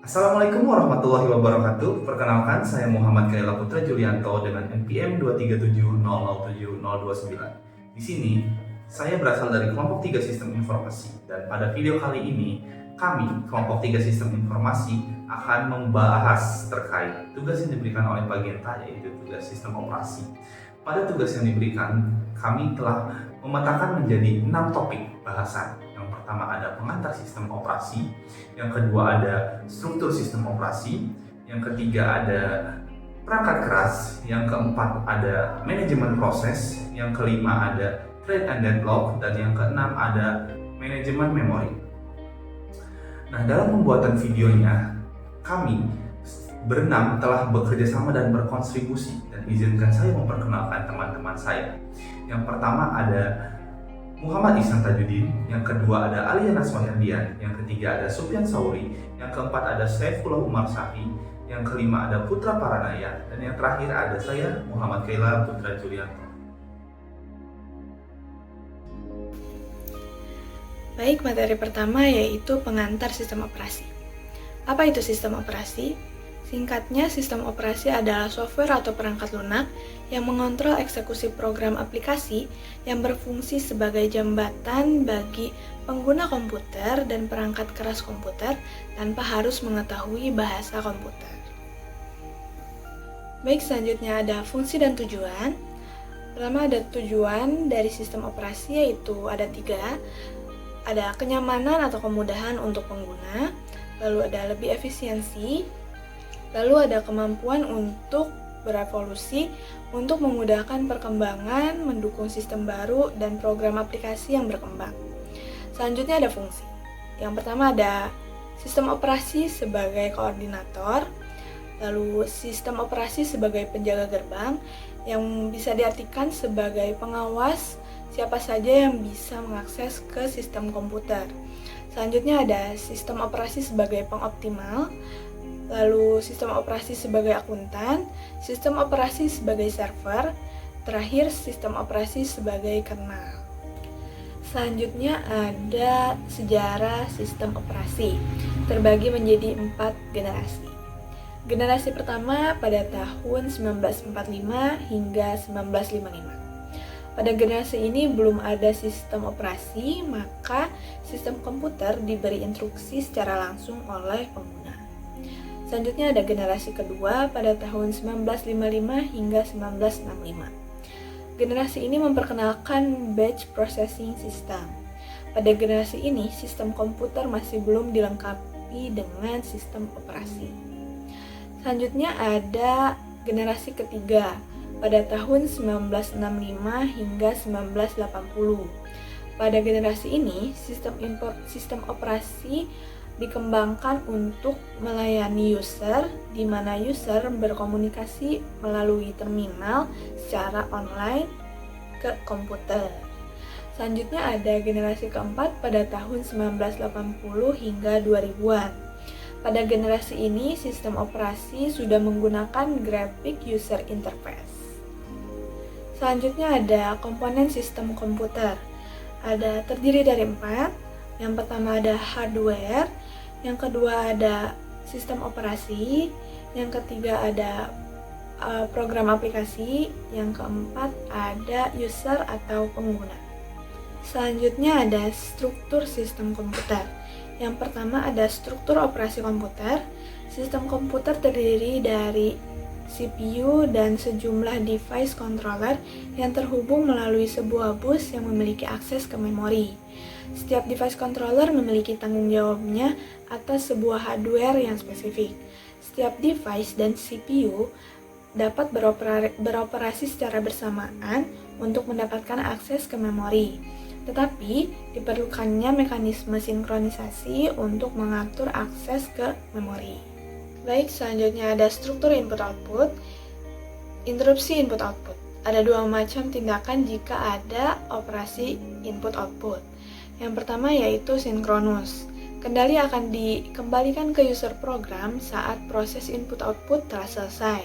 Assalamualaikum warahmatullahi wabarakatuh. Perkenalkan, saya Muhammad Kaila Putra Julianto dengan NPM 237007029. Di sini, saya berasal dari kelompok 3 Sistem Informasi dan pada video kali ini, kami kelompok 3 Sistem Informasi akan membahas terkait tugas yang diberikan oleh Pagenta, yaitu tugas sistem operasi. Pada tugas yang diberikan, kami telah memetakan menjadi 6 topik bahasan. Yang pertama ada pengantar sistem operasi, yang kedua ada struktur sistem operasi, yang ketiga ada perangkat keras, yang keempat ada manajemen proses, yang kelima ada thread and deadlock, dan yang keenam ada manajemen memori. Nah, dalam pembuatan videonya, kami berenam telah bekerja sama dan berkontribusi, dan izinkan saya memperkenalkan teman-teman saya. Yang pertama ada Muhammad Ihsan Tajuddin, yang kedua ada Aliana Soherdian, yang ketiga ada Sufyan Sauri, yang keempat ada Saifullah Umar Safi, yang kelima ada Putra Paranaya, dan yang terakhir ada saya Muhammad Kaila Putra Julianto. Baik, materi pertama yaitu pengantar sistem operasi. Apa itu sistem operasi? Singkatnya, sistem operasi adalah software atau perangkat lunak yang mengontrol eksekusi program aplikasi yang berfungsi sebagai jembatan bagi pengguna komputer dan perangkat keras komputer tanpa harus mengetahui bahasa komputer. Baik, selanjutnya ada fungsi dan tujuan. Pertama ada tujuan dari sistem operasi, yaitu ada 3. Ada kenyamanan atau kemudahan untuk pengguna, lalu ada lebih efisiensi, lalu ada kemampuan untuk berevolusi untuk memudahkan perkembangan, mendukung sistem baru, dan program aplikasi yang berkembang. Selanjutnya ada fungsi. Yang pertama ada sistem operasi sebagai koordinator, lalu sistem operasi sebagai penjaga gerbang, yang bisa diartikan sebagai pengawas siapa saja yang bisa mengakses ke sistem komputer. Selanjutnya ada sistem operasi sebagai pengoptimal, lalu sistem operasi sebagai akuntan, sistem operasi sebagai server, terakhir sistem operasi sebagai kernel. Selanjutnya ada sejarah sistem operasi, terbagi menjadi 4 generasi. Generasi pertama pada tahun 1945 hingga 1955. Pada generasi ini belum ada sistem operasi, maka sistem komputer diberi instruksi secara langsung oleh pengguna. Selanjutnya ada generasi kedua pada tahun 1955 hingga 1965. Generasi ini memperkenalkan batch processing system. Pada generasi ini, sistem komputer masih belum dilengkapi dengan sistem operasi. Selanjutnya ada generasi ketiga pada tahun 1965 hingga 1980. Pada generasi ini, sistem operasi dikembangkan untuk melayani user, di mana user berkomunikasi melalui terminal secara online ke komputer. Selanjutnya ada generasi keempat pada tahun 1980 hingga 2000-an. Pada generasi ini, sistem operasi sudah menggunakan graphic user interface. Selanjutnya ada komponen sistem komputer. Terdiri dari 4. Yang pertama ada hardware, yang kedua ada sistem operasi, yang ketiga ada program aplikasi, yang keempat ada user atau pengguna. Selanjutnya ada struktur sistem komputer. Yang pertama ada struktur operasi komputer. Sistem komputer terdiri dari CPU dan sejumlah device controller yang terhubung melalui sebuah bus yang memiliki akses ke memori. Setiap device controller memiliki tanggung jawabnya atas sebuah hardware yang spesifik. Setiap device dan CPU dapat beroperasi secara bersamaan untuk mendapatkan akses ke memori. Tetapi diperlukannya mekanisme sinkronisasi untuk mengatur akses ke memori. Baik, selanjutnya ada struktur input-output, interupsi input-output. Ada 2 macam tindakan jika ada operasi input-output. Yang pertama yaitu sinkronus. Kendali akan dikembalikan ke user program saat proses input-output telah selesai.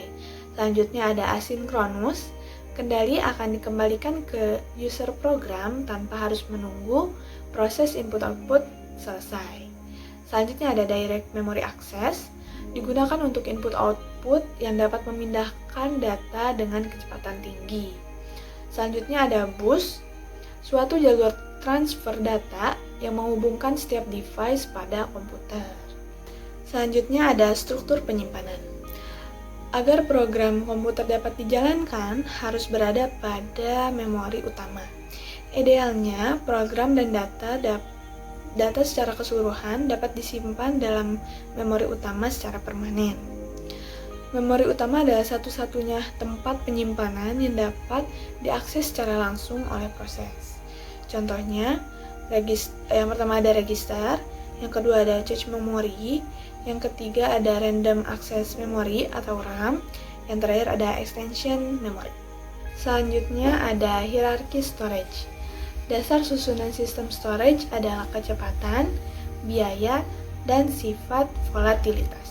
Selanjutnya ada asinkronus. Kendali akan dikembalikan ke user program tanpa harus menunggu proses input-output selesai. Selanjutnya ada direct memory access, digunakan untuk input-output yang dapat memindahkan data dengan kecepatan tinggi. Selanjutnya ada bus, suatu jalur transfer data yang menghubungkan setiap device pada komputer. Selanjutnya ada struktur penyimpanan. Agar program komputer dapat dijalankan, harus berada pada memori utama. Idealnya, program dan data secara keseluruhan dapat disimpan dalam memori utama secara permanen. Memori utama adalah satu-satunya tempat penyimpanan yang dapat diakses secara langsung oleh proses. Contohnya, yang pertama ada register, yang kedua ada cache memory, yang ketiga ada random access memory atau RAM, yang terakhir ada extension memory. Selanjutnya ada hierarchy storage. Dasar susunan sistem storage adalah kecepatan, biaya, dan sifat volatilitas.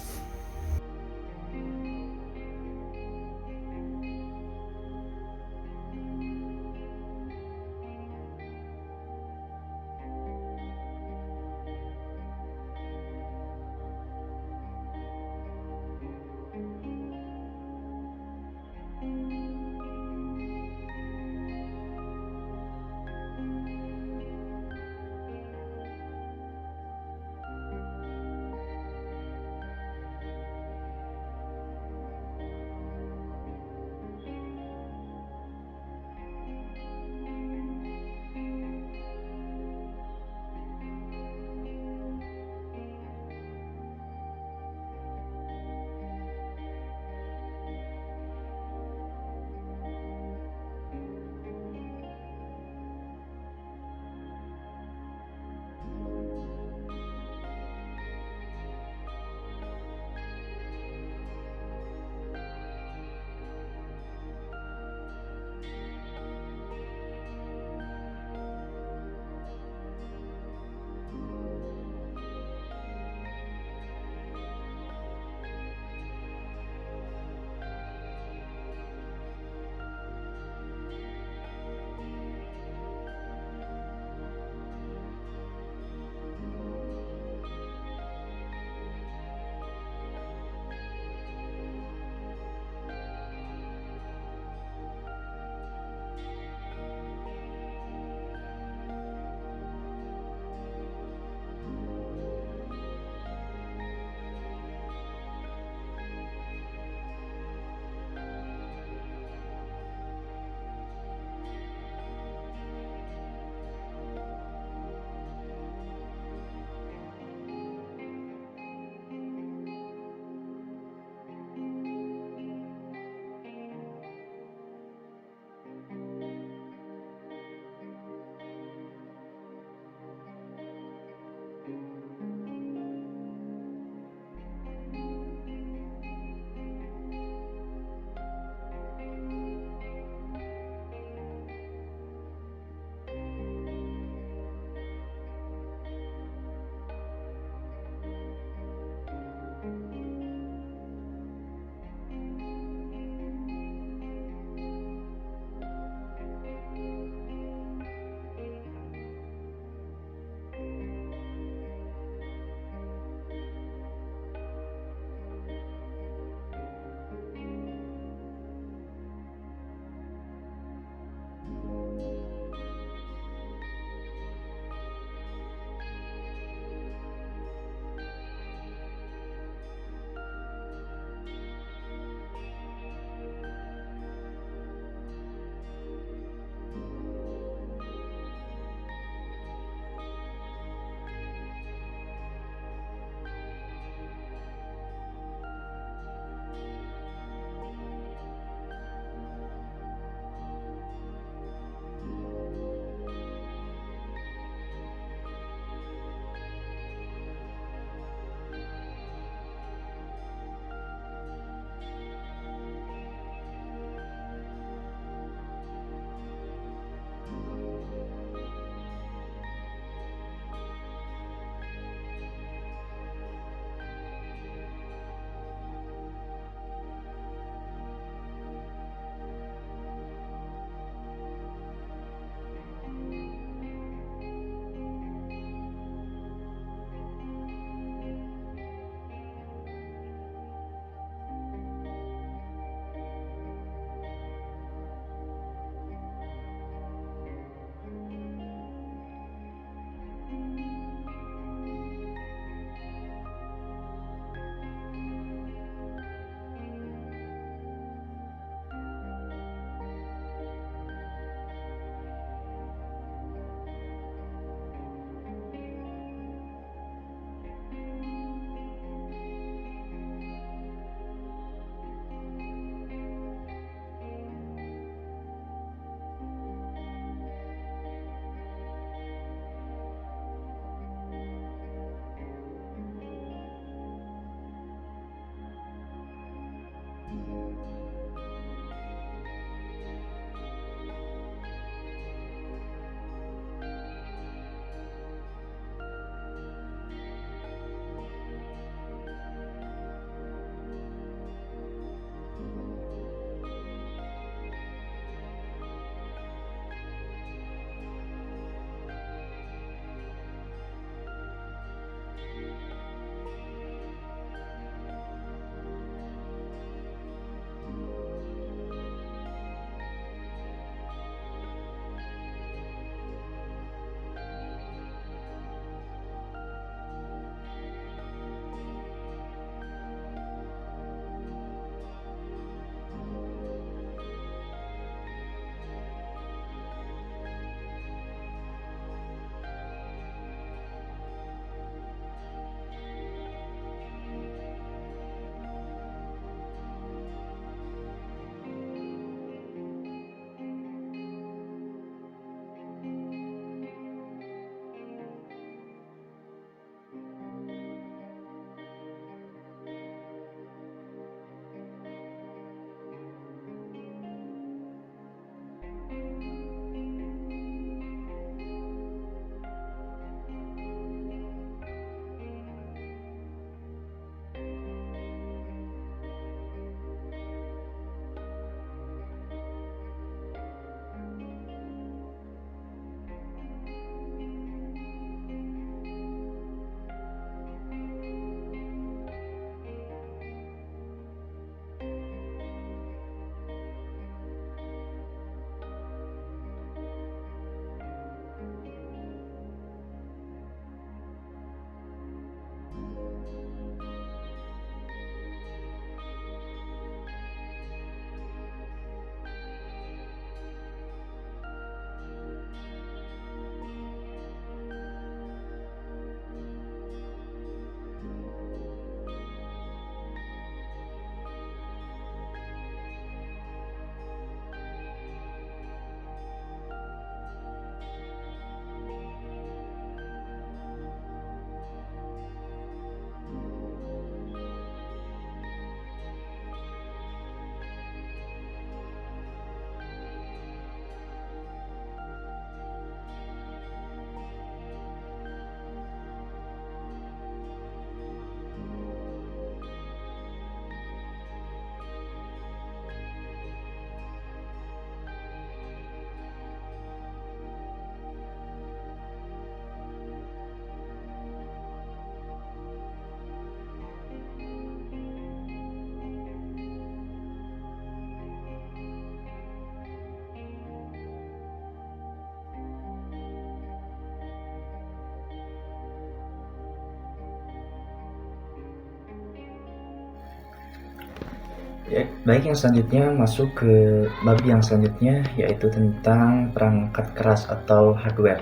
Ya, baik, yang selanjutnya masuk ke bab yang selanjutnya, yaitu tentang perangkat keras atau hardware.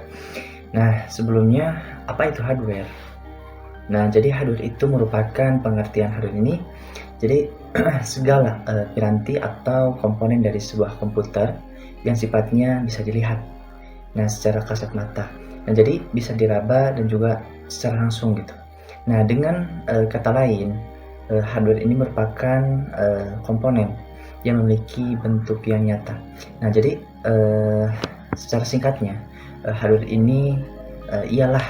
Nah, sebelumnya apa itu hardware? Nah, jadi hardware itu merupakan pengertian hardware ini. Jadi segala piranti atau komponen dari sebuah komputer yang sifatnya bisa dilihat. Nah, secara kasat mata. Nah, jadi bisa diraba dan juga secara langsung gitu. Nah, dengan kata lain, hardware ini merupakan komponen yang memiliki bentuk yang nyata. Nah, jadi secara singkatnya, hardware ini ialah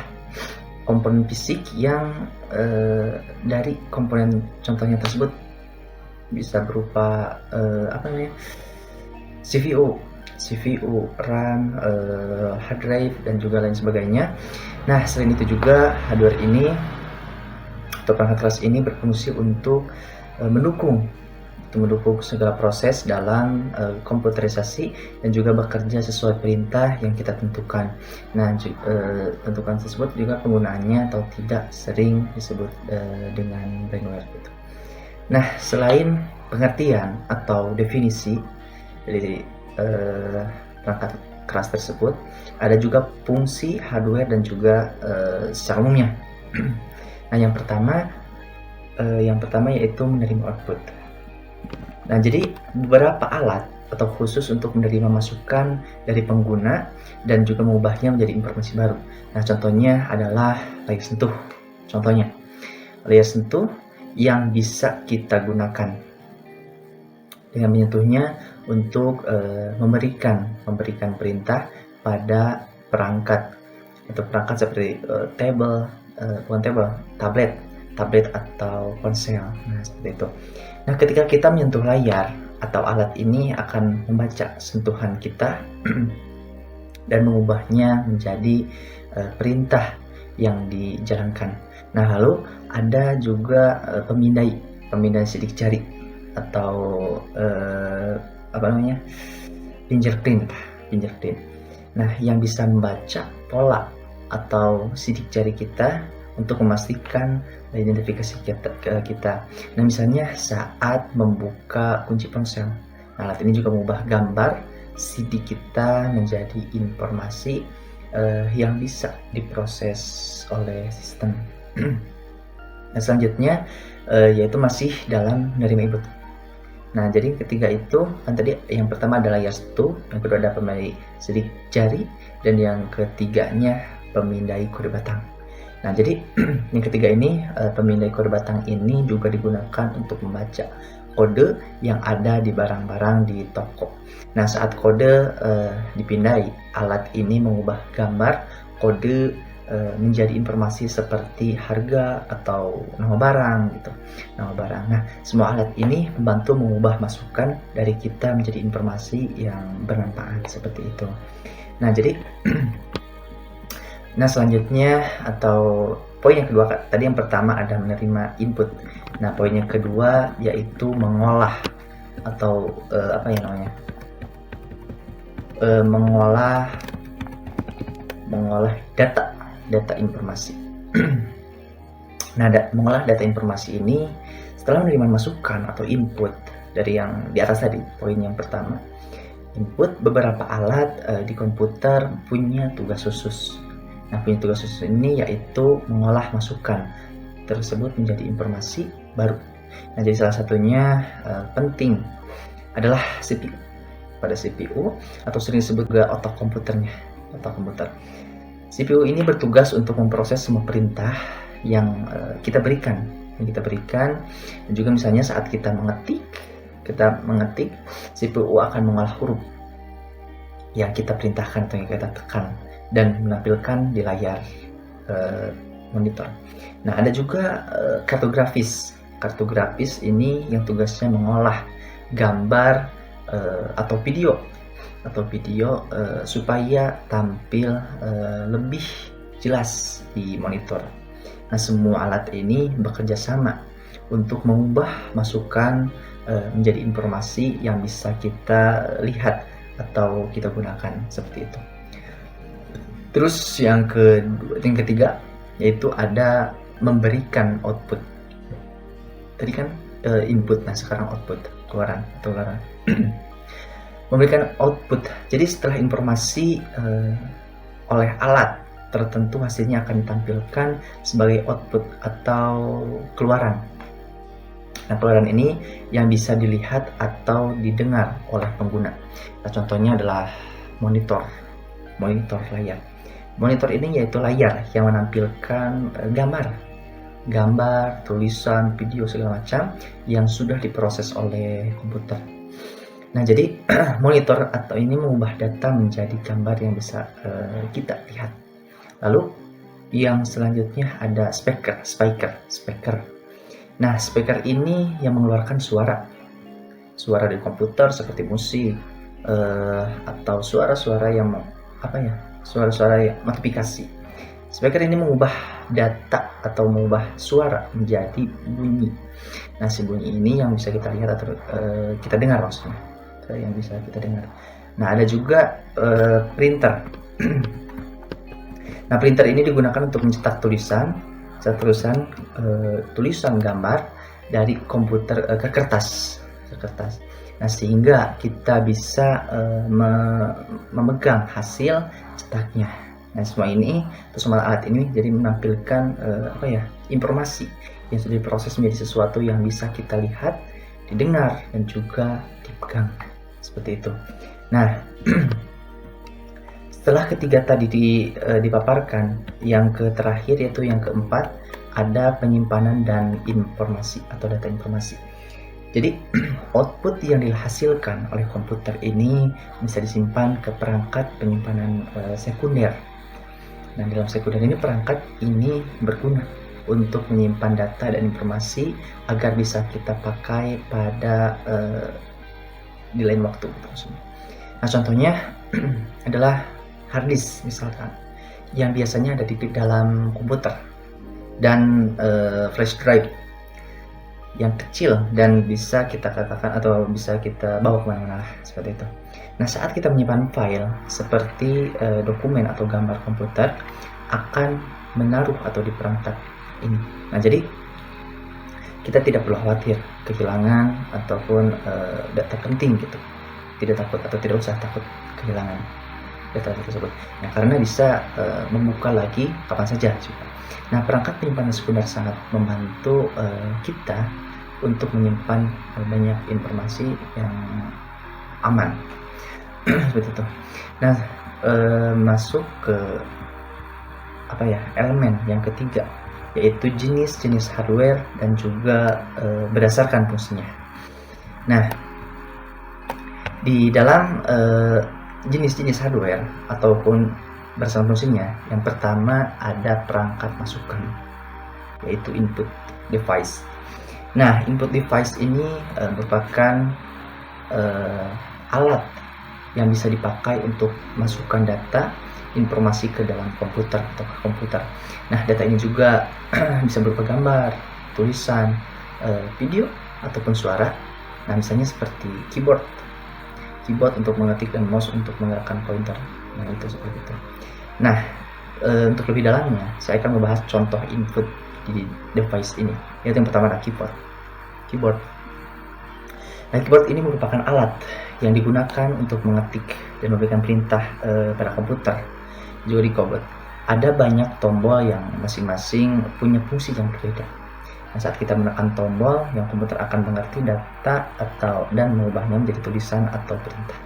komponen fisik yang dari komponen contohnya tersebut bisa berupa CPU, RAM, hard drive, dan juga lain sebagainya. Nah, selain itu juga hardware ini atau perangkat keras ini berfungsi untuk mendukung segala proses dalam komputerisasi dan juga bekerja sesuai perintah yang kita tentukan. Nah, tentukan tersebut juga penggunaannya atau tidak sering disebut dengan brainware gitu. Nah, selain pengertian atau definisi dari perangkat keras tersebut, ada juga fungsi hardware dan juga secara umumnya. Nah, yang pertama yaitu menerima output. Nah, jadi beberapa alat atau khusus untuk menerima masukan dari pengguna dan juga mengubahnya menjadi informasi baru. Nah, contohnya adalah layar sentuh. Contohnya, layar sentuh yang bisa kita gunakan dengan menyentuhnya untuk memberikan perintah pada perangkat seperti tablet atau ponsel. Nah, seperti itu. Nah, ketika kita menyentuh layar atau alat ini akan membaca sentuhan kita dan mengubahnya menjadi perintah yang dijalankan. Nah, lalu ada juga pemindai sidik jari atau fingerprint. Nah, yang bisa membaca pola atau sidik jari kita untuk memastikan identifikasi kita. Nah, misalnya saat membuka kunci ponsel. Nah, alat ini juga mengubah gambar sidik kita menjadi informasi yang bisa diproses oleh sistem. Nah, selanjutnya yaitu masih dalam menerima input. Nah, jadi ketiga itu kan tadi yang pertama adalah layar sentuh, yang kedua ada pemindai sidik jari, dan yang ketiganya pemindai kode batang. Nah, jadi yang ketiga ini, pemindai kode batang ini juga digunakan untuk membaca kode yang ada di barang-barang di toko. Nah, saat kode dipindai, alat ini mengubah gambar kode menjadi informasi seperti harga atau nama barang gitu. Nah, semua alat ini membantu mengubah masukan dari kita menjadi informasi yang bermanfaat seperti itu. Nah, jadi nah, selanjutnya atau poin yang kedua, tadi yang pertama ada menerima input. Nah, poin yang kedua yaitu mengolah atau mengolah data informasi. Nah, mengolah data informasi ini setelah menerima masukan atau input dari yang di atas tadi, poin yang pertama. Input, beberapa alat di komputer punya tugas khusus. Nah, punya tugas khusus ini yaitu mengolah masukan tersebut menjadi informasi baru. Nah, jadi salah satunya penting adalah CPU. Pada CPU atau sering disebut juga otak komputer. CPU ini bertugas untuk memproses semua perintah yang kita berikan, dan juga misalnya saat kita mengetik, CPU akan mengolah huruf yang kita perintahkan atau yang kita tekan dan menampilkan di layar monitor. Nah, ada juga kartografis. Kartografis ini yang tugasnya mengolah gambar atau video supaya tampil lebih jelas di monitor. Nah, semua alat ini bekerja sama untuk mengubah masukan menjadi informasi yang bisa kita lihat atau kita gunakan seperti itu. Terus yang ketiga yaitu ada memberikan output. Tadi kan input, nah sekarang output. keluaran atau keluaran. Memberikan output. Jadi setelah informasi oleh alat tertentu, hasilnya akan ditampilkan sebagai output atau keluaran. Nah, keluaran ini yang bisa dilihat atau didengar oleh pengguna. Nah, contohnya adalah monitor layar. Monitor ini yaitu layar yang menampilkan gambar, tulisan, video segala macam yang sudah diproses oleh komputer. Nah, jadi monitor atau ini mengubah data menjadi gambar yang bisa kita lihat. Lalu yang selanjutnya ada speaker. Nah, speaker ini yang mengeluarkan suara dari komputer seperti musik atau suara-suara yang notifikasi. Speaker ini mengubah data atau mengubah suara menjadi bunyi. Nah, si bunyi ini yang bisa kita lihat atau kita dengar maksudnya. Yang bisa kita dengar. Nah, ada juga printer. Nah, printer ini digunakan untuk mencetak tulisan gambar dari komputer ke kertas. Nah, sehingga kita bisa memegang hasil cetaknya. Nah, semua alat ini jadi menampilkan informasi yang sudah diproses menjadi sesuatu yang bisa kita lihat, didengar, dan juga dipegang. Seperti itu. Nah, setelah ketiga tadi dipaparkan, yang terakhir yaitu yang keempat, ada penyimpanan dan informasi atau data informasi. Jadi output yang dihasilkan oleh komputer ini bisa disimpan ke perangkat penyimpanan sekunder. Nah, dalam sekunder ini perangkat ini berguna untuk menyimpan data dan informasi agar bisa kita pakai pada di lain waktu. Nah, contohnya adalah hard disk misalkan, yang biasanya ada di dalam komputer, dan flash drive yang kecil dan bisa kita katakan atau bisa kita bawa kemana-mana seperti itu. Nah, saat kita menyimpan file seperti dokumen atau gambar, komputer akan menaruh atau di perangkat ini. Nah, jadi kita tidak perlu khawatir kehilangan ataupun data penting gitu. Tidak usah takut kehilangan data tersebut. Nah, karena bisa membuka lagi kapan saja juga. Nah, perangkat penyimpanan sekunder sangat membantu kita untuk menyimpan banyak informasi yang aman. Seperti itu. Nah, masuk ke elemen yang ketiga, yaitu jenis-jenis hardware dan juga berdasarkan fungsinya. Nah, di dalam jenis-jenis hardware ataupun berdasarkan fungsinya, yang pertama ada perangkat masukan, yaitu input device. Nah, input device ini merupakan alat yang bisa dipakai untuk masukkan data informasi ke dalam komputer atau ke komputer. Nah, data ini juga bisa berupa gambar, tulisan, video, ataupun suara. Nah, misalnya seperti keyboard untuk mengetik dan mouse untuk menggerakkan pointer. Nah, itu seperti itu. Nah, untuk lebih dalamnya, saya akan membahas contoh input di device ini. Yaitu yang pertama adalah keyboard. Nah, keyboard ini merupakan alat yang digunakan untuk mengetik dan memberikan perintah pada komputer. Juga di keyboard ada banyak tombol yang masing-masing punya fungsi yang berbeda. Nah, saat kita menekan tombol, yang komputer akan mengerti data dan mengubahnya menjadi tulisan atau perintah.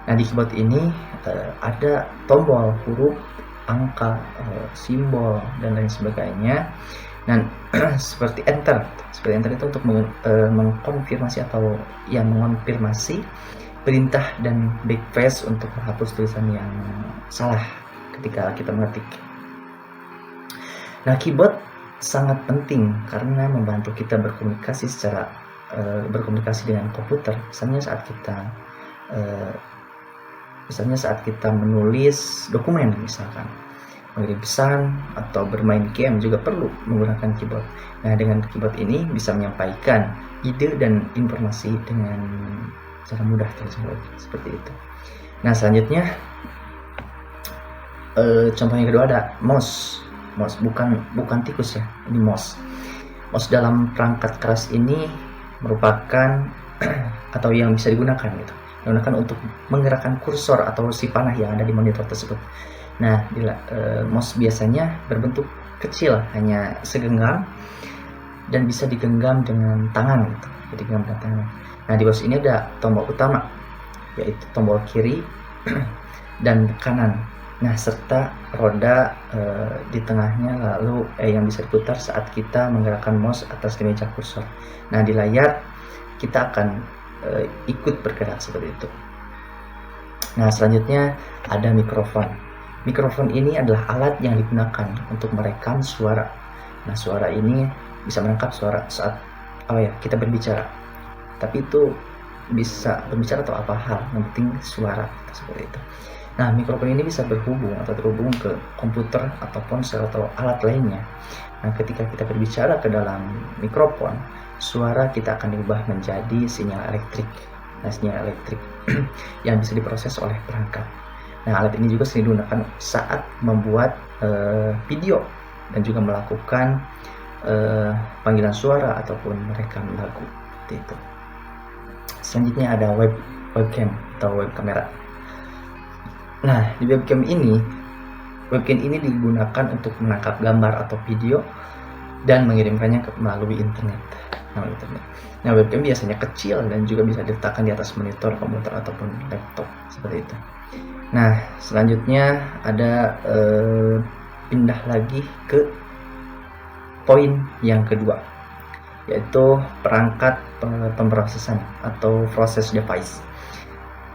Nah, di keyboard ini ada tombol, huruf, angka, simbol, dan lain sebagainya. Dan seperti enter itu untuk mengkonfirmasi atau yang mengonfirmasi perintah, dan backspace untuk menghapus tulisan yang salah ketika kita mengetik. Nah, keyboard sangat penting karena membantu kita berkomunikasi dengan komputer. Misalnya saat kita menulis dokumen, misalkan mengirim pesan atau bermain game juga perlu menggunakan keyboard. Nah, dengan keyboard ini bisa menyampaikan ide dan informasi dengan cara mudah tersebut, seperti itu. Nah, selanjutnya contoh yang kedua ada mouse, bukan tikus ya, ini mouse dalam perangkat keras ini merupakan atau yang bisa digunakan gitu. Digunakan untuk menggerakkan kursor atau si panah yang ada di monitor tersebut. Nah, mouse biasanya berbentuk kecil, hanya segenggam dan bisa digenggam dengan tangan gitu. Jadi genggam dengan tangan. Nah, di mouse ini ada tombol utama, yaitu tombol kiri dan kanan. Nah, serta roda di tengahnya lalu yang bisa diputar saat kita menggerakkan mouse atas meja kursor. Nah, di layar kita akan ikut bergerak seperti itu. Nah, selanjutnya ada mikrofon. Mikrofon ini adalah alat yang digunakan untuk merekam suara. Nah, suara ini bisa menangkap suara saat kita berbicara. Tapi itu bisa berbicara atau apa hal, yang penting suara seperti itu. Nah, mikrofon ini bisa berhubung atau terhubung ke komputer atau ponsel atau alat lainnya. Nah, ketika kita berbicara ke dalam mikrofon, suara kita akan diubah menjadi sinyal elektrik. Nah, sinyal elektrik yang bisa diproses oleh perangkat. Nah, alat ini juga sering digunakan saat membuat video dan juga melakukan panggilan suara ataupun merekam lagu seperti itu. Selanjutnya ada webcam atau web kamera. Nah, di webcam ini digunakan untuk menangkap gambar atau video dan mengirimkannya melalui internet. Nah, webcam biasanya kecil dan juga bisa diletakkan di atas monitor komputer ataupun laptop seperti itu. Nah, selanjutnya ada pindah lagi ke poin yang kedua, yaitu perangkat pemrosesan atau process device.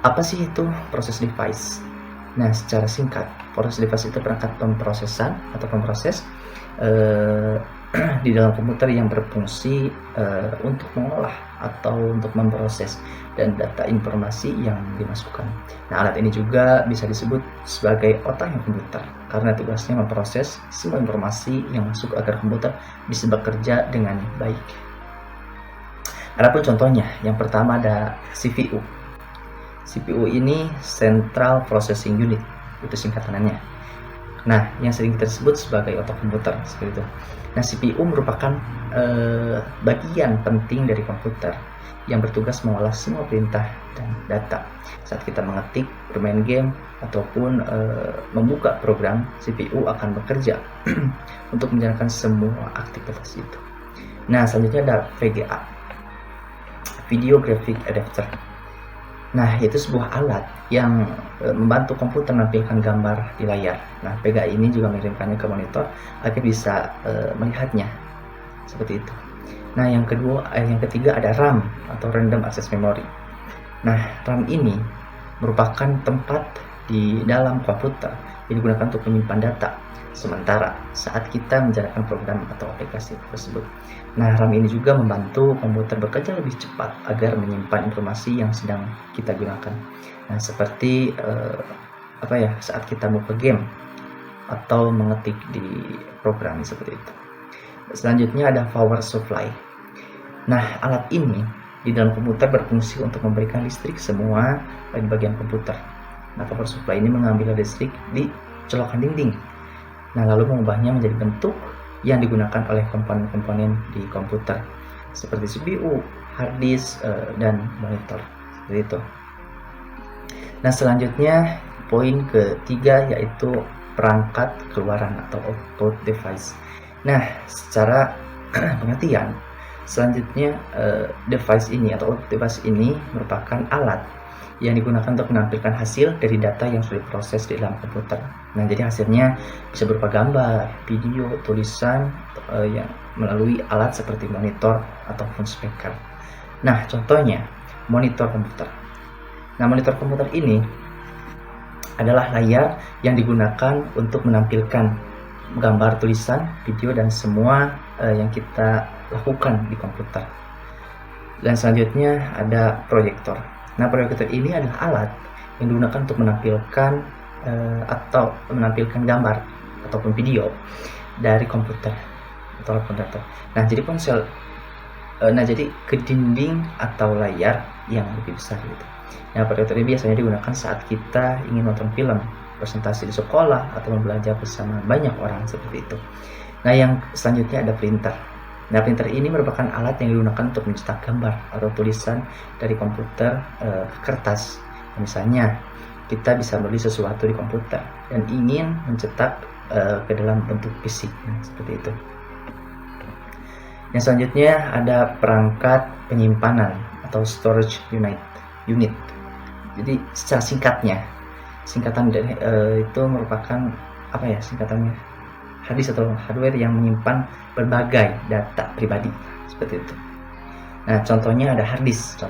Apa sih itu proses device? Nah, secara singkat, proses device itu perangkat pemrosesan atau pemproses di dalam komputer yang berfungsi untuk mengolah atau untuk memproses dan data informasi yang dimasukkan. Nah, alat ini juga bisa disebut sebagai otaknya komputer karena tugasnya memproses semua informasi yang masuk agar komputer bisa bekerja dengan baik. Adapun contohnya, yang pertama ada CPU. CPU ini Central Processing Unit, itu singkatannya. Nah, yang sering kita sebut sebagai otak komputer seperti itu. Nah, CPU merupakan bagian penting dari komputer yang bertugas mengolah semua perintah dan data. Saat kita mengetik, bermain game, ataupun membuka program, CPU akan bekerja untuk menjalankan semua aktivitas itu. Nah, selanjutnya ada VGA, Video Graphic Adapter. Nah, itu sebuah alat yang membantu komputer menampilkan gambar di layar. Nah, VGA ini juga mengirimkannya ke monitor agar bisa melihatnya seperti itu. Nah, yang ketiga ada RAM atau Random Access Memory. Nah, RAM ini merupakan tempat di dalam komputer yang digunakan untuk menyimpan data sementara saat kita menjalankan program atau aplikasi tersebut. Nah, RAM ini juga membantu komputer bekerja lebih cepat agar menyimpan informasi yang sedang kita gunakan. Nah, seperti saat kita mau ke game atau mengetik di program seperti itu. Selanjutnya ada power supply. Nah, alat ini di dalam komputer berfungsi untuk memberikan listrik semua bagian komputer. Nah, power supply ini mengambil listrik di colokan dinding. Nah, lalu mengubahnya menjadi bentuk yang digunakan oleh komponen-komponen di komputer seperti CPU, hard disk, dan monitor seperti itu. Nah, selanjutnya poin ketiga yaitu perangkat keluaran atau output device. Nah, secara pengertian selanjutnya device ini atau output device ini merupakan alat yang digunakan untuk menampilkan hasil dari data yang sudah diproses di dalam komputer. Nah, jadi hasilnya bisa berupa gambar, video, tulisan yang melalui alat seperti monitor ataupun speaker. Nah, contohnya monitor komputer. Nah, monitor komputer ini adalah layar yang digunakan untuk menampilkan gambar, tulisan, video, dan semua yang kita lakukan di komputer. Dan selanjutnya ada proyektor. Nah, proyektor ini adalah alat yang digunakan untuk menampilkan gambar ataupun video dari komputer atau komputer. Nah, jadi ke dinding atau layar yang lebih besar gitu. Nah, proyektor ini biasanya digunakan saat kita ingin nonton film, presentasi di sekolah, atau belajar bersama banyak orang seperti itu. Nah, yang selanjutnya ada printer. Nah, printer ini merupakan alat yang digunakan untuk mencetak gambar atau tulisan dari komputer ke kertas. Misalnya, kita bisa menulis sesuatu di komputer dan ingin mencetak ke dalam bentuk fisik, seperti itu. Yang selanjutnya ada perangkat penyimpanan atau storage unit. Jadi secara singkatan dari itu merupakan apa ya singkatannya? Harddisk atau hardware yang menyimpan berbagai data pribadi, seperti itu. Nah, contohnya ada harddisk.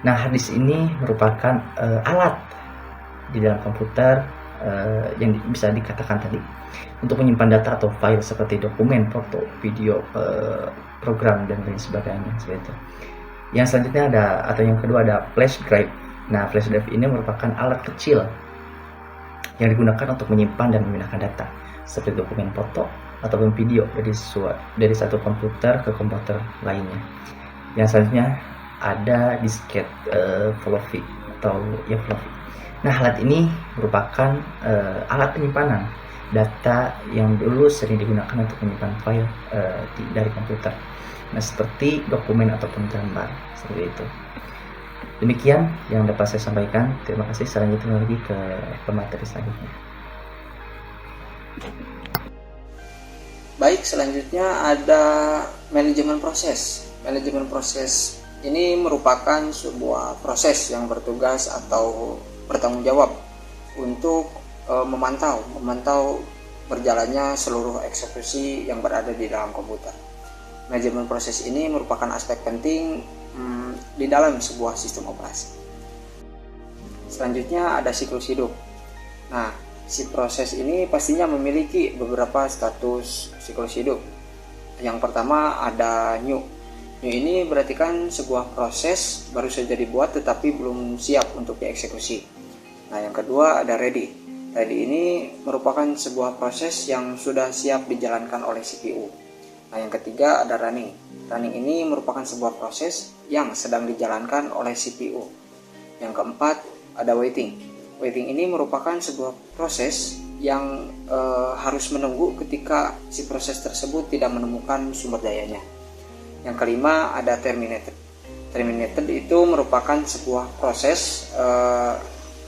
Nah, harddisk ini merupakan alat di dalam komputer yang bisa dikatakan tadi untuk menyimpan data atau file seperti dokumen, foto, video, program dan lain sebagainya, seperti itu. Yang selanjutnya yang kedua ada flash drive. Nah, flash drive ini merupakan alat kecil yang digunakan untuk menyimpan dan memindahkan data seperti dokumen foto ataupun video dari satu komputer ke komputer lainnya. Yang selanjutnya ada disket floppy atau floppy. Nah, alat ini merupakan alat penyimpanan data yang dulu sering digunakan untuk menyimpan file dari komputer. Nah, seperti dokumen ataupun gambar, seperti itu. Demikian yang dapat saya sampaikan. Terima kasih. Selanjutnya lagi ke pemateri selanjutnya. Baik, selanjutnya ada manajemen proses. Manajemen proses ini merupakan sebuah proses yang bertugas atau bertanggung jawab untuk memantau berjalannya seluruh eksekusi yang berada di dalam komputer. Manajemen proses ini merupakan aspek penting di dalam sebuah sistem operasi. Selanjutnya ada siklus hidup. Nah, si proses ini pastinya memiliki beberapa status siklus hidup. Yang pertama ada new. New ini berarti kan sebuah proses baru saja dibuat tetapi belum siap untuk dieksekusi. Nah, yang kedua ada ready. Ready ini merupakan sebuah proses yang sudah siap dijalankan oleh CPU. Nah, yang ketiga ada running. Running ini merupakan sebuah proses yang sedang dijalankan oleh CPU. Yang keempat ada waiting. Waiting ini merupakan sebuah proses yang harus menunggu ketika si proses tersebut tidak menemukan sumber dayanya. Yang kelima ada terminated. Terminated itu merupakan sebuah proses,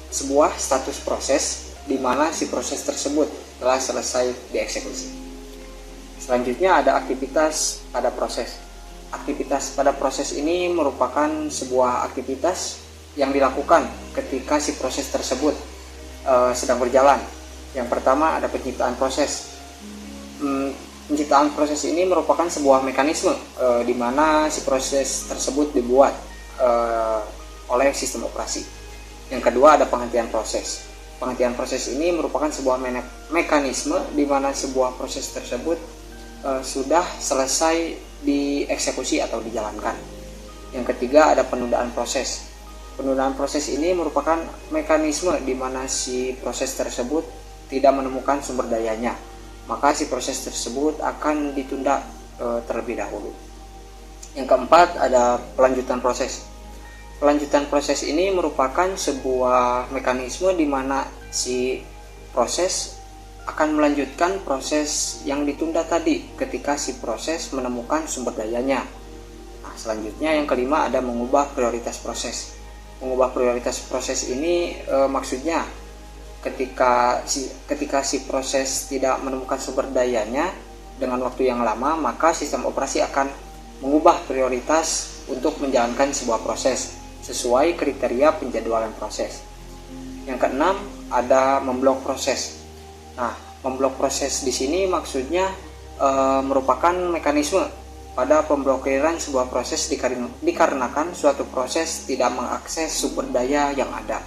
sebuah status proses di mana si proses tersebut telah selesai dieksekusi. Selanjutnya ada aktivitas pada proses. Aktivitas pada proses ini merupakan sebuah aktivitas yang dilakukan ketika si proses tersebut sedang berjalan. Yang pertama ada penciptaan proses. Penciptaan proses ini merupakan sebuah mekanisme di mana si proses tersebut dibuat oleh sistem operasi. Yang kedua ada penghentian proses. Penghentian proses ini merupakan sebuah mekanisme di mana sebuah proses tersebut sudah selesai dieksekusi atau dijalankan. Yang ketiga ada penundaan proses. Penundaan proses ini merupakan mekanisme di mana si proses tersebut tidak menemukan sumber dayanya, maka si proses tersebut akan ditunda terlebih dahulu. Yang keempat ada pelanjutan proses. Pelanjutan proses ini merupakan sebuah mekanisme di mana si proses akan melanjutkan proses yang ditunda tadi ketika si proses menemukan sumber dayanya. Nah, selanjutnya yang kelima ada mengubah prioritas proses. Mengubah prioritas proses ini maksudnya ketika si proses tidak menemukan sumber dayanya dengan waktu yang lama, maka sistem operasi akan mengubah prioritas untuk menjalankan sebuah proses sesuai kriteria penjadwalan proses. Yang keenam ada memblok proses. Nah, memblok proses di sini maksudnya merupakan mekanisme pada pemblokiran sebuah proses dikarenakan suatu proses tidak mengakses sumber daya yang ada.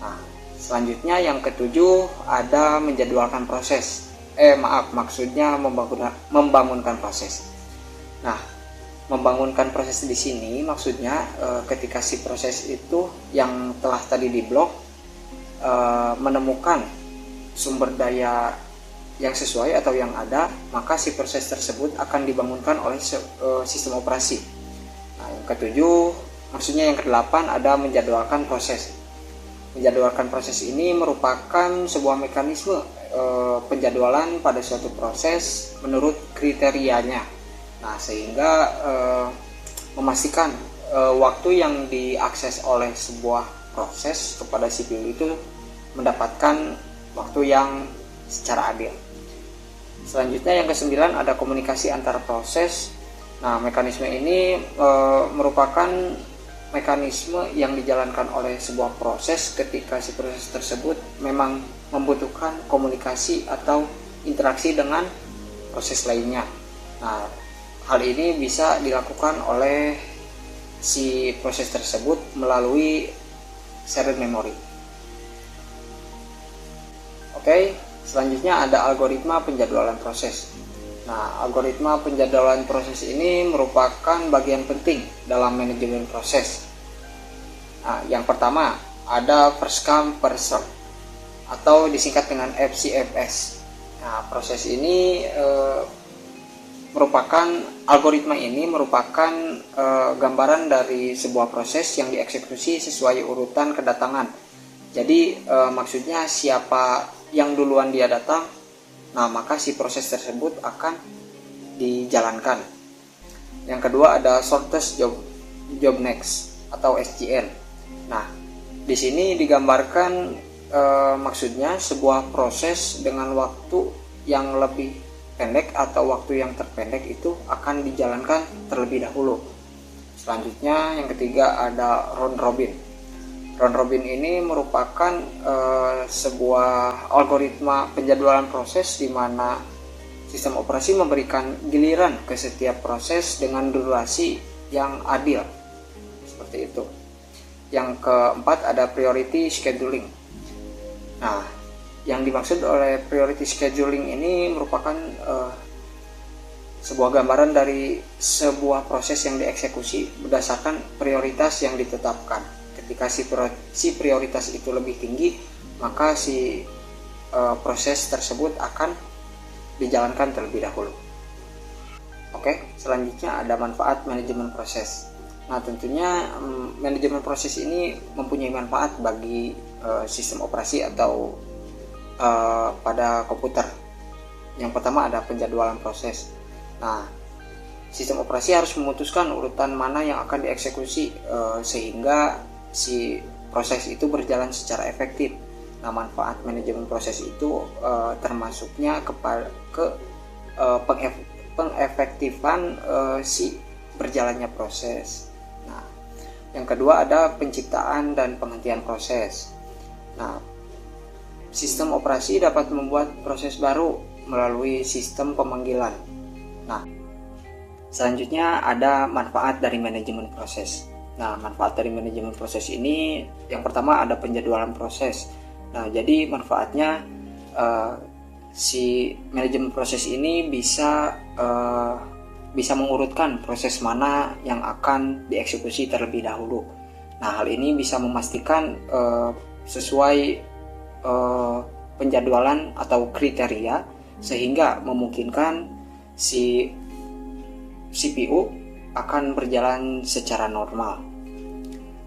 Nah, selanjutnya yang ketujuh ada menjadwalkan proses. Maksudnya membangunkan proses. Nah, membangunkan proses di sini maksudnya ketika si proses itu yang telah tadi diblok menemukan sumber daya yang sesuai atau yang ada, maka si proses tersebut akan dibangunkan oleh sistem operasi. Nah, yang ketujuh, maksudnya yang kedelapan ada menjadwalkan proses. Menjadwalkan proses ini merupakan sebuah mekanisme penjadwalan pada suatu proses menurut kriterianya. Nah, sehingga memastikan waktu yang diakses oleh sebuah proses kepada CPU itu mendapatkan waktu yang secara adil. Selanjutnya yang ke-9 ada komunikasi antar proses. Nah, mekanisme ini merupakan mekanisme yang dijalankan oleh sebuah proses ketika si proses tersebut memang membutuhkan komunikasi atau interaksi dengan proses lainnya. Nah, hal ini bisa dilakukan oleh si proses tersebut melalui shared memory. Oke, selanjutnya ada algoritma penjadwalan proses. Nah, algoritma penjadwalan proses ini merupakan bagian penting dalam manajemen proses. Nah, yang pertama ada first come first serve atau disingkat dengan FCFS. Nah, proses ini algoritma ini merupakan gambaran dari sebuah proses yang dieksekusi sesuai urutan kedatangan. Jadi maksudnya siapa yang duluan dia datang, nah maka si proses tersebut akan dijalankan. Yang kedua ada shortest job next atau SJN. Nah, di sini digambarkan maksudnya sebuah proses dengan waktu yang lebih pendek atau waktu yang terpendek itu akan dijalankan terlebih dahulu. Selanjutnya yang ketiga ada round robin. Round robin ini merupakan sebuah algoritma penjadwalan proses di mana sistem operasi memberikan giliran ke setiap proses dengan durasi yang adil. Seperti itu. Yang keempat ada priority scheduling. Nah, yang dimaksud oleh priority scheduling ini merupakan sebuah gambaran dari sebuah proses yang dieksekusi berdasarkan prioritas yang ditetapkan. Ketika si prioritas itu lebih tinggi, maka si proses tersebut akan dijalankan terlebih dahulu. Oke, selanjutnya ada manfaat manajemen proses. Nah, tentunya manajemen proses ini mempunyai manfaat bagi sistem operasi atau pada komputer. Yang pertama ada penjadwalan proses. Nah, sistem operasi harus memutuskan urutan mana yang akan dieksekusi sehingga si proses itu berjalan secara efektif. Nah, manfaat manajemen proses itu termasuknya ke pengefektifan si berjalannya proses. Nah, yang kedua ada penciptaan dan penghentian proses. Nah, sistem operasi dapat membuat proses baru melalui sistem pemanggilan. Nah, selanjutnya ada manfaat dari manajemen proses. Nah, manfaat dari manajemen proses ini yang pertama ada penjadwalan proses. Nah, jadi manfaatnya si manajemen proses ini bisa mengurutkan proses mana yang akan dieksekusi terlebih dahulu. Nah, hal ini bisa memastikan sesuai penjadwalan atau kriteria sehingga memungkinkan si CPU akan berjalan secara normal.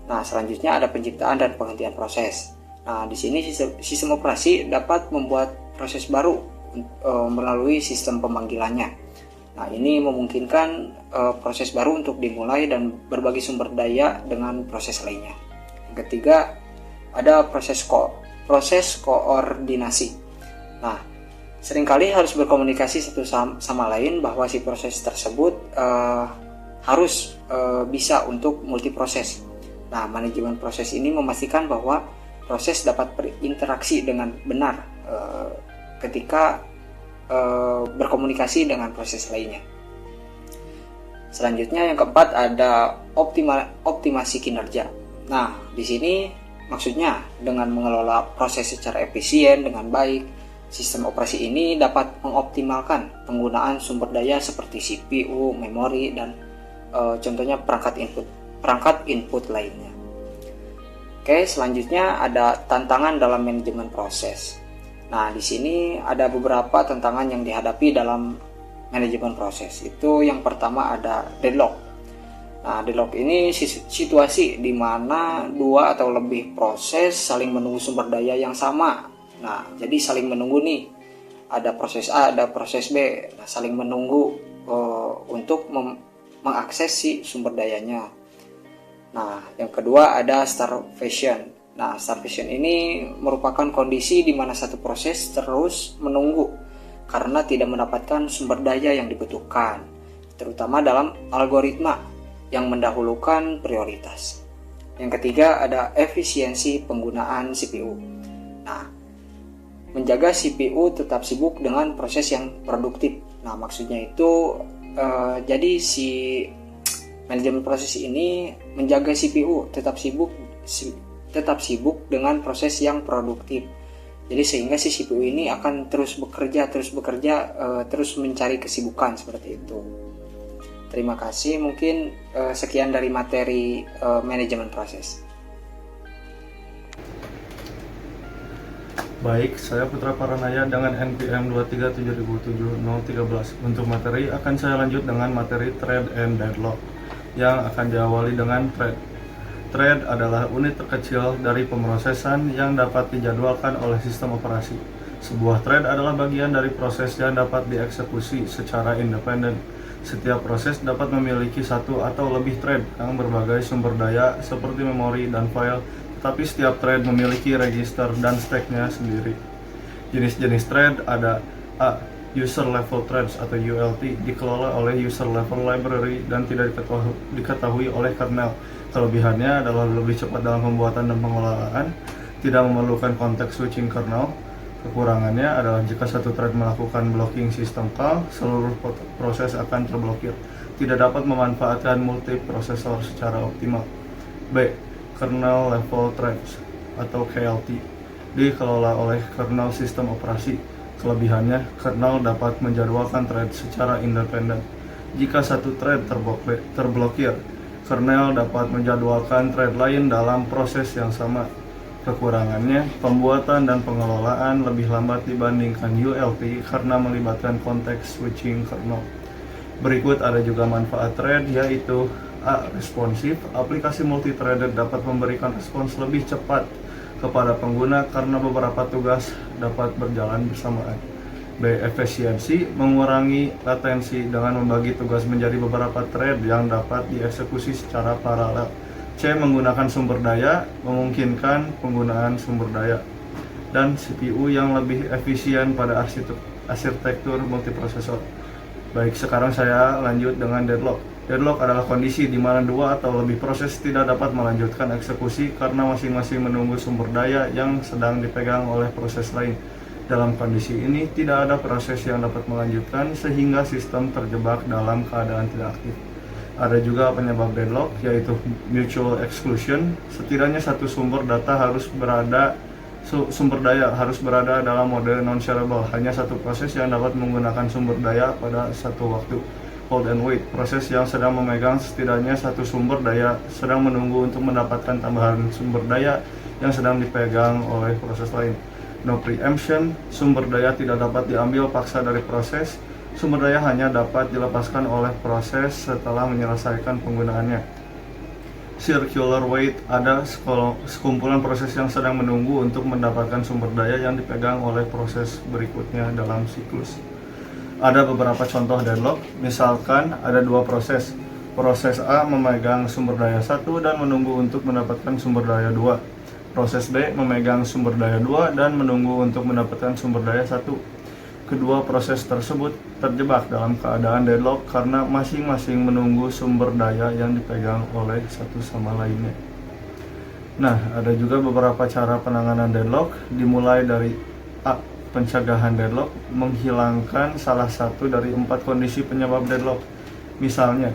Nah, selanjutnya ada penciptaan dan penghentian proses. Nah, di sini sistem operasi dapat membuat proses baru melalui sistem pemanggilannya. Nah, ini memungkinkan proses baru untuk dimulai dan berbagi sumber daya dengan proses lainnya. Yang ketiga, ada proses koordinasi. Nah, seringkali harus berkomunikasi satu sama lain bahwa si proses tersebut harus bisa untuk multiproses. Nah, manajemen proses ini memastikan bahwa proses dapat berinteraksi dengan benar ketika berkomunikasi dengan proses lainnya. Selanjutnya yang keempat ada optimasi kinerja. Nah, di sini maksudnya dengan mengelola proses secara efisien dengan baik, sistem operasi ini dapat mengoptimalkan penggunaan sumber daya seperti CPU, memori, dan contohnya perangkat input lainnya. Oke, selanjutnya ada tantangan dalam manajemen proses. Nah, di sini ada beberapa tantangan yang dihadapi dalam manajemen proses. Itu yang pertama ada deadlock. Nah, deadlock ini situasi di mana dua atau lebih proses saling menunggu sumber daya yang sama Nah, jadi saling menunggu nih. Ada proses A, ada proses B. Nah, saling menunggu untuk mengakses si sumber dayanya. Nah, yang kedua ada starvation. Nah, starvation ini merupakan kondisi di mana satu proses terus menunggu karena tidak mendapatkan sumber daya yang dibutuhkan, terutama dalam algoritma yang mendahulukan prioritas. Yang ketiga ada efisiensi penggunaan CPU. Nah, menjaga CPU tetap sibuk dengan proses yang produktif. Nah, maksudnya itu jadi si manajemen proses ini menjaga CPU tetap sibuk dengan proses yang produktif. Jadi sehingga si CPU ini akan terus bekerja, terus mencari kesibukan seperti itu. Terima kasih, mungkin sekian dari materi manajemen proses. Baik, saya Putra Paranaya dengan NPM 2377013. Untuk materi akan saya lanjut dengan materi thread and deadlock yang akan diawali dengan thread. Thread adalah unit terkecil dari pemrosesan yang dapat dijadwalkan oleh sistem operasi. Sebuah thread adalah bagian dari proses yang dapat dieksekusi secara independen. Setiap proses dapat memiliki satu atau lebih thread yang berbagai sumber daya seperti memori dan file, tapi setiap thread memiliki register dan stack-nya sendiri. Jenis-jenis thread ada A. User Level Threads atau ULT, dikelola oleh User Level Library dan tidak diketahui oleh kernel. Kelebihannya adalah lebih cepat dalam pembuatan dan pengelolaan, tidak memerlukan konteks switching kernel. Kekurangannya adalah jika satu thread melakukan blocking sistem call, seluruh proses akan terblokir, tidak dapat memanfaatkan multiprosesor secara optimal. B. Kernel Level Threads atau KLT, dikelola oleh kernel sistem operasi. Kelebihannya, kernel dapat menjadwalkan thread secara independen. Jika satu thread terblokir, kernel dapat menjadwalkan thread lain dalam proses yang sama. Kekurangannya, pembuatan dan pengelolaan lebih lambat dibandingkan ULT karena melibatkan konteks switching kernel. Berikut ada juga manfaat thread, yaitu A. Responsif. Aplikasi multithreaded dapat memberikan respons lebih cepat kepada pengguna karena beberapa tugas dapat berjalan bersamaan. B. Efisiensi. Mengurangi latensi dengan membagi tugas menjadi beberapa thread yang dapat dieksekusi secara paralel. C. Menggunakan sumber daya, memungkinkan penggunaan sumber daya dan CPU yang lebih efisien pada arsitektur multiprosesor. Baik, sekarang saya lanjut dengan deadlock. Deadlock adalah kondisi di mana dua atau lebih proses tidak dapat melanjutkan eksekusi karena masing-masing menunggu sumber daya yang sedang dipegang oleh proses lain. Dalam kondisi ini, tidak ada proses yang dapat melanjutkan sehingga sistem terjebak dalam keadaan tidak aktif. Ada juga penyebab deadlock, yaitu mutual exclusion. Setidaknya satu sumber daya harus berada dalam mode non-shareable. Hanya satu proses yang dapat menggunakan sumber daya pada satu waktu. Hold and wait, proses yang sedang memegang setidaknya satu sumber daya sedang menunggu untuk mendapatkan tambahan sumber daya yang sedang dipegang oleh proses lain. No preemption, sumber daya tidak dapat diambil paksa dari proses. Sumber daya hanya dapat dilepaskan oleh proses setelah menyelesaikan penggunaannya. Circular wait, ada sekumpulan proses yang sedang menunggu untuk mendapatkan sumber daya yang dipegang oleh proses berikutnya dalam siklus. Ada beberapa contoh deadlock, misalkan ada dua proses. Proses A memegang sumber daya 1 dan menunggu untuk mendapatkan sumber daya 2. Proses B memegang sumber daya 2 dan menunggu untuk mendapatkan sumber daya 1. Kedua proses tersebut terjebak dalam keadaan deadlock karena masing-masing menunggu sumber daya yang dipegang oleh satu sama lainnya. Nah, ada juga beberapa cara penanganan deadlock, dimulai dari A. Pencegahan deadlock, menghilangkan salah satu dari 4 kondisi penyebab deadlock. Misalnya,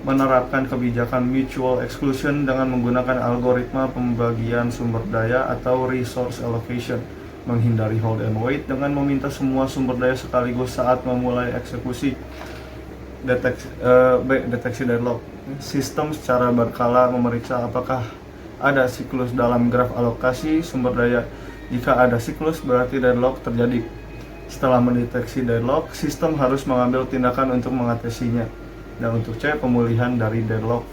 menerapkan kebijakan mutual exclusion dengan menggunakan algoritma pembagian sumber daya atau resource allocation. Menghindari hold and wait dengan meminta semua sumber daya sekaligus saat memulai eksekusi. Deteksi deadlock. Sistem secara berkala memeriksa apakah ada siklus dalam graf alokasi sumber daya. Jika ada siklus, berarti deadlock terjadi. Setelah mendeteksi deadlock, sistem harus mengambil tindakan untuk mengatasinya. Dan untuk C, pemulihan dari deadlock.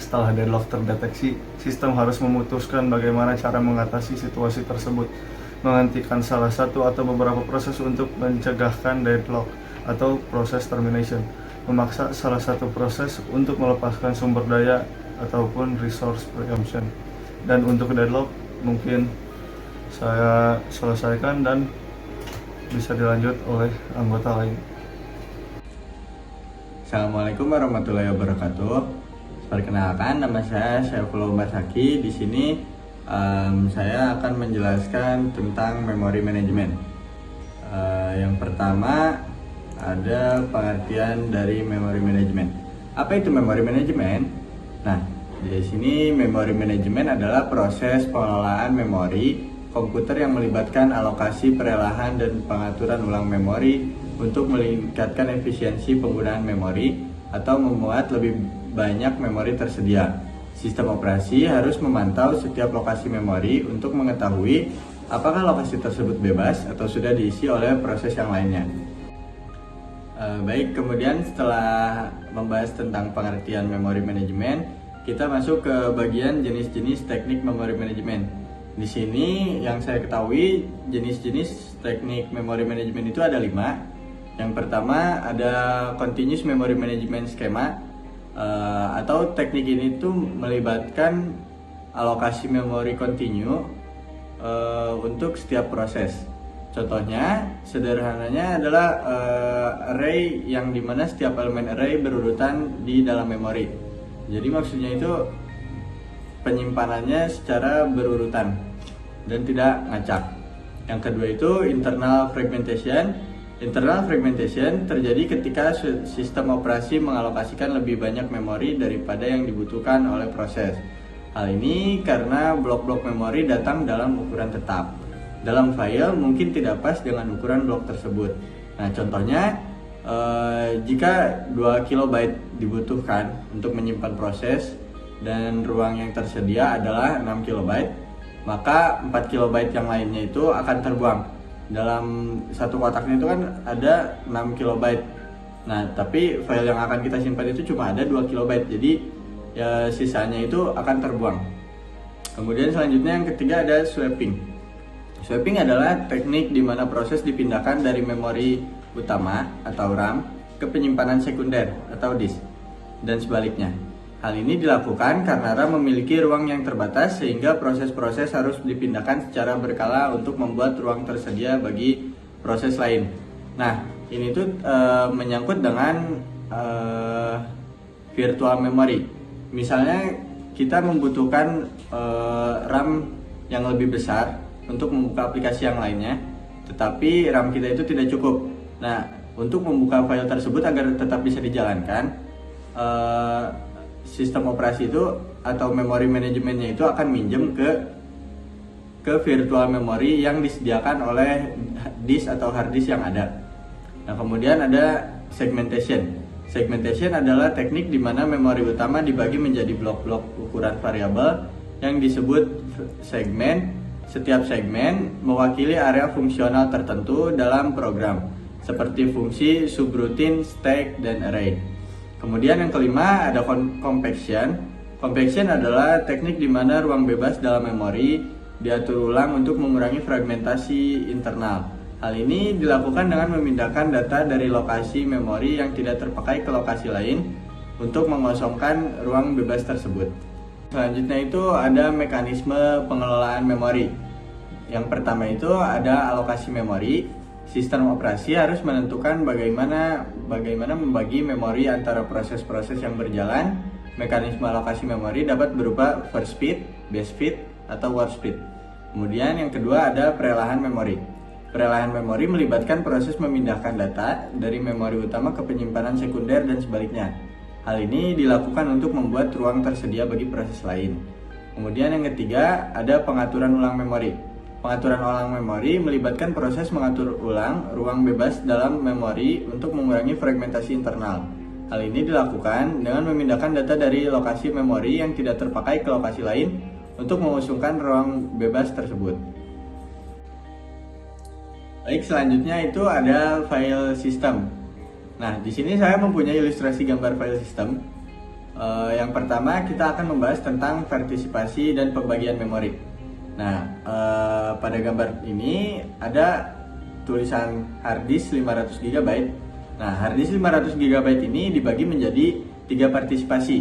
Setelah deadlock terdeteksi, sistem harus memutuskan bagaimana cara mengatasi situasi tersebut. menghentikan salah satu atau beberapa proses untuk mencegahkan deadlock atau proses termination, memaksa salah satu proses untuk melepaskan sumber daya ataupun resource preemption. Dan untuk deadlock mungkin saya selesaikan dan bisa dilanjut oleh anggota lain. Assalamualaikum warahmatullahi wabarakatuh. Perkenalkan, nama saya Syaifullah Masaki. Di sini saya akan menjelaskan tentang memory management. Yang pertama ada pengertian dari memory management. Apa itu memory management? Nah, di sini memory management adalah proses pengelolaan memori komputer yang melibatkan alokasi, perelahan, dan pengaturan ulang memori untuk meningkatkan efisiensi penggunaan memori atau membuat lebih banyak memori tersedia. Sistem operasi harus memantau setiap lokasi memori untuk mengetahui apakah lokasi tersebut bebas atau sudah diisi oleh proses yang lainnya. Baik, kemudian setelah membahas tentang pengertian memory management, kita masuk ke bagian jenis-jenis teknik memory management. Di sini yang saya ketahui jenis-jenis teknik memory management itu ada 5. Yang pertama ada continuous memory management schema, atau teknik ini tuh melibatkan alokasi memori kontinu untuk setiap proses. Contohnya, sederhananya adalah array yang dimana setiap elemen array berurutan di dalam memori. Jadi maksudnya itu penyimpanannya secara berurutan dan tidak ngacak. Yang kedua itu internal fragmentation. Internal fragmentation terjadi ketika sistem operasi mengalokasikan lebih banyak memori daripada yang dibutuhkan oleh proses. Hal ini karena blok-blok memori datang dalam ukuran tetap. Dalam file mungkin tidak pas dengan ukuran blok tersebut. Nah, contohnya jika 2 KB dibutuhkan untuk menyimpan proses dan ruang yang tersedia adalah 6 KB, maka 4 KB yang lainnya itu akan terbuang. Dalam satu kotaknya itu kan ada 6 KB. Nah, tapi file yang akan kita simpan itu cuma ada 2 KB. Jadi ya sisanya itu akan terbuang. Kemudian selanjutnya yang ketiga ada swapping. Swapping adalah teknik di mana proses dipindahkan dari memori utama atau RAM ke penyimpanan sekunder atau disk dan sebaliknya. Hal ini dilakukan karena RAM memiliki ruang yang terbatas sehingga proses-proses harus dipindahkan secara berkala untuk membuat ruang tersedia bagi proses lain. Nah, ini tuh menyangkut dengan virtual memory. Misalnya kita membutuhkan RAM yang lebih besar untuk membuka aplikasi yang lainnya, tetapi RAM kita itu tidak cukup. Nah, untuk membuka file tersebut agar tetap bisa dijalankan, sistem operasi itu atau memory manajemennya itu akan minjem ke virtual memory yang disediakan oleh disk atau hard disk yang ada. Nah, kemudian ada segmentation. Segmentation adalah teknik di mana memori utama dibagi menjadi blok-blok ukuran variabel yang disebut segmen. Setiap segmen mewakili area fungsional tertentu dalam program, seperti fungsi, subroutine, stack, dan array. Kemudian yang kelima ada compaction. Compaction adalah teknik di mana ruang bebas dalam memori diatur ulang untuk mengurangi fragmentasi internal. Hal ini dilakukan dengan memindahkan data dari lokasi memori yang tidak terpakai ke lokasi lain untuk mengosongkan ruang bebas tersebut. Selanjutnya itu ada mekanisme pengelolaan memori. Yang pertama itu ada alokasi memori. Sistem operasi harus menentukan bagaimana membagi memori antara proses-proses yang berjalan. Mekanisme alokasi memori dapat berupa first fit, base fit, atau worst fit. Kemudian yang kedua ada perelahan memori. Perelahan memori melibatkan proses memindahkan data dari memori utama ke penyimpanan sekunder dan sebaliknya. Hal ini dilakukan untuk membuat ruang tersedia bagi proses lain. Kemudian yang ketiga ada pengaturan ulang memori. Pengaturan ulang memori melibatkan proses mengatur ulang ruang bebas dalam memori untuk mengurangi fragmentasi internal. Hal ini dilakukan dengan memindahkan data dari lokasi memori yang tidak terpakai ke lokasi lain untuk mengosongkan ruang bebas tersebut. Baik, selanjutnya itu ada file system. Nah, di sini saya mempunyai ilustrasi gambar file system. Yang pertama kita akan membahas tentang partisipasi dan pembagian memori. Nah, pada gambar ini ada tulisan harddisk 500 GB. Nah, harddisk 500 GB ini dibagi menjadi 3 partisipasi.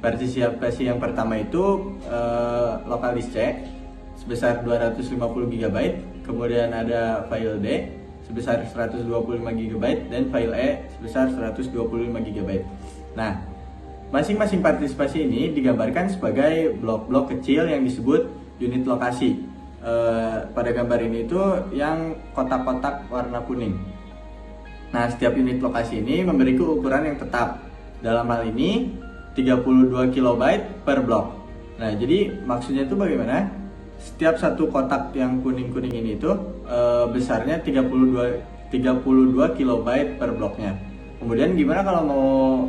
Partisipasi yang pertama itu local disk C sebesar 250 GB, kemudian ada file D sebesar 125 GB dan file E sebesar 125 GB. Nah, masing-masing partisipasi ini digambarkan sebagai blok-blok kecil yang disebut unit lokasi. Pada gambar ini itu yang kotak-kotak warna kuning. Nah, setiap unit lokasi ini memiliki ukuran yang tetap. Dalam hal ini 32 KB per blok. Nah, jadi maksudnya itu bagaimana? Setiap satu kotak yang kuning-kuning ini itu besarnya 32 KB per bloknya. Kemudian gimana kalau mau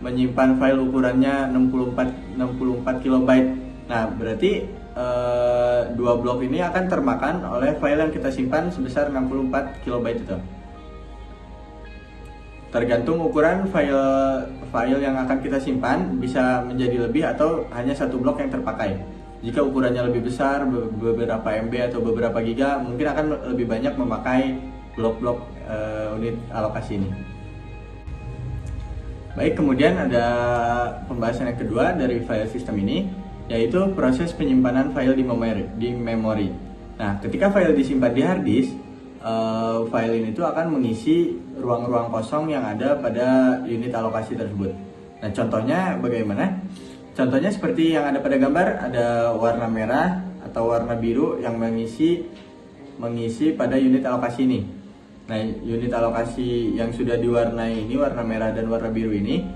menyimpan file ukurannya 64 KB? Nah, berarti dua blok ini akan termakan oleh file yang kita simpan sebesar 64 KB itu. Tergantung ukuran file yang akan kita simpan, bisa menjadi lebih atau hanya satu blok yang terpakai. Jika ukurannya lebih besar, beberapa MB atau beberapa giga, mungkin akan lebih banyak memakai blok-blok unit alokasi ini. Baik, kemudian ada pembahasan yang kedua dari file system ini, yaitu proses penyimpanan file di memori. Nah, ketika file disimpan di hard disk, file ini tuh akan mengisi ruang-ruang kosong yang ada pada unit alokasi tersebut. Nah, contohnya bagaimana? Contohnya seperti yang ada pada gambar, ada warna merah atau warna biru yang mengisi pada unit alokasi ini. Nah, unit alokasi yang sudah diwarnai ini, warna merah dan warna biru ini,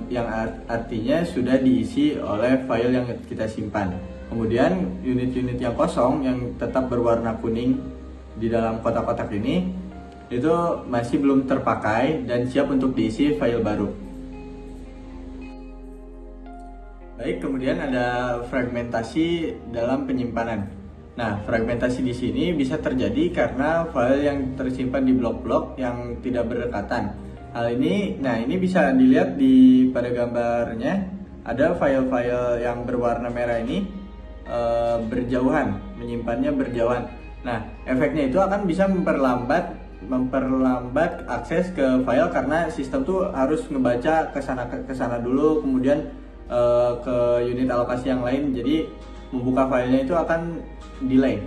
yang artinya sudah diisi oleh file yang kita simpan. Kemudian unit-unit yang kosong yang tetap berwarna kuning di dalam kotak-kotak ini itu masih belum terpakai dan siap untuk diisi file baru. Baik, kemudian ada fragmentasi dalam penyimpanan. Nah, fragmentasi di sini bisa terjadi karena file yang tersimpan di blok-blok yang tidak berdekatan. Hal ini, ini bisa dilihat pada gambarnya, ada file-file yang berwarna merah ini berjauhan, menyimpannya berjauhan. Nah, efeknya itu akan bisa memperlambat akses ke file karena sistem tuh harus ngebaca ke sana dulu, kemudian ke unit alokasi yang lain. Jadi membuka filenya itu akan delay.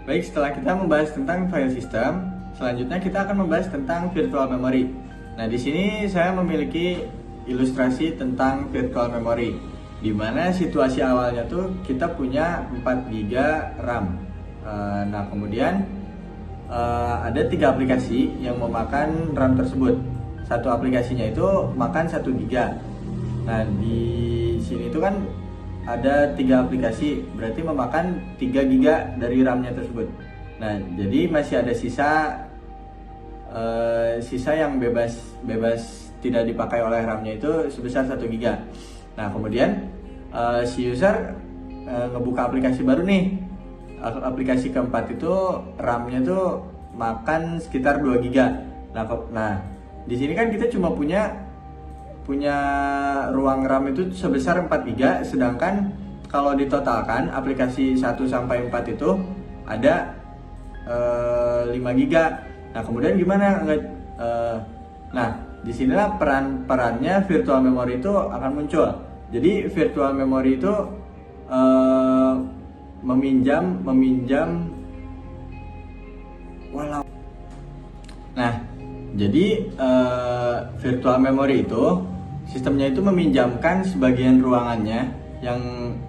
Baik, setelah kita membahas tentang file system, selanjutnya kita akan membahas tentang virtual memory. Nah, di sini saya memiliki ilustrasi tentang virtual memory, di mana situasi awalnya tuh kita punya 4 GB RAM. Nah, kemudian ada 3 aplikasi yang memakan RAM tersebut. Satu aplikasinya itu makan 1 GB. Nah, di sini itu kan ada 3 aplikasi, berarti memakan 3 GB dari RAM-nya tersebut. Nah, jadi masih ada sisa yang bebas tidak dipakai oleh RAM-nya itu sebesar 1 GB. Nah, kemudian si user ngebuka aplikasi baru nih. Aplikasi keempat itu RAM-nya tuh makan sekitar 2 GB. Nah, di sini kan kita cuma punya ruang RAM itu sebesar 4 GB, sedangkan kalau ditotalkan aplikasi 1 sampai 4 itu ada 5 GB. Nah, kemudian gimana? Nah, disinilah perannya virtual memory itu akan muncul. Jadi virtual memory itu meminjam walau. Nah, jadi virtual memory itu sistemnya itu meminjamkan sebagian ruangannya yang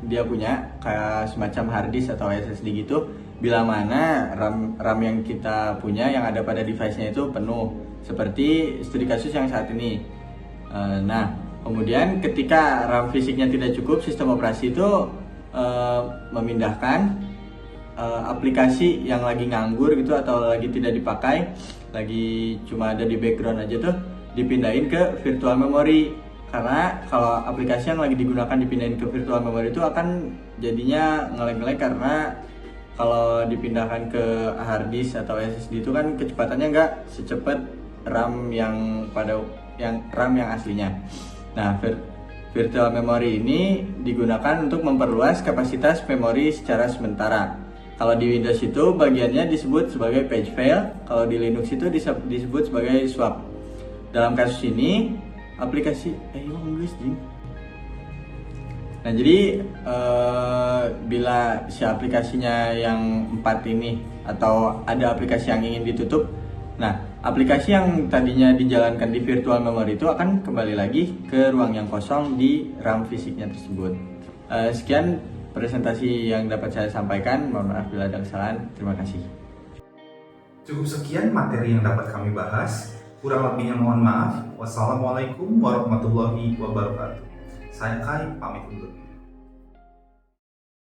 dia punya, kayak semacam hard disk atau SSD gitu, bila mana RAM yang kita punya yang ada pada device-nya itu penuh, seperti studi kasus yang saat ini. Nah, kemudian ketika RAM fisiknya tidak cukup, sistem operasi itu memindahkan aplikasi yang lagi nganggur gitu atau lagi tidak dipakai, lagi cuma ada di background aja tuh, dipindahin ke virtual memory. Karena kalau aplikasi yang lagi digunakan dipindahin ke virtual memory itu akan jadinya nge-lag karena kalau dipindahkan ke hard disk atau SSD itu kan kecepatannya nggak secepat RAM yang aslinya. Nah, Virtual memory ini digunakan untuk memperluas kapasitas memori secara sementara. Kalau di Windows itu bagiannya disebut sebagai page file, kalau di Linux itu disebut sebagai swap. Dalam kasus ini aplikasi Inggris jing. Nah jadi bila si aplikasinya yang 4 ini atau ada aplikasi yang ingin ditutup, nah aplikasi yang tadinya dijalankan di virtual memory itu akan kembali lagi ke ruang yang kosong di RAM fisiknya tersebut. Sekian presentasi yang dapat saya sampaikan, mohon maaf bila ada kesalahan, terima kasih. Cukup sekian materi yang dapat kami bahas. Kurang lebihnya mohon maaf. Wassalamualaikum warahmatullahi wabarakatuh. Saya Kai, pamit undur.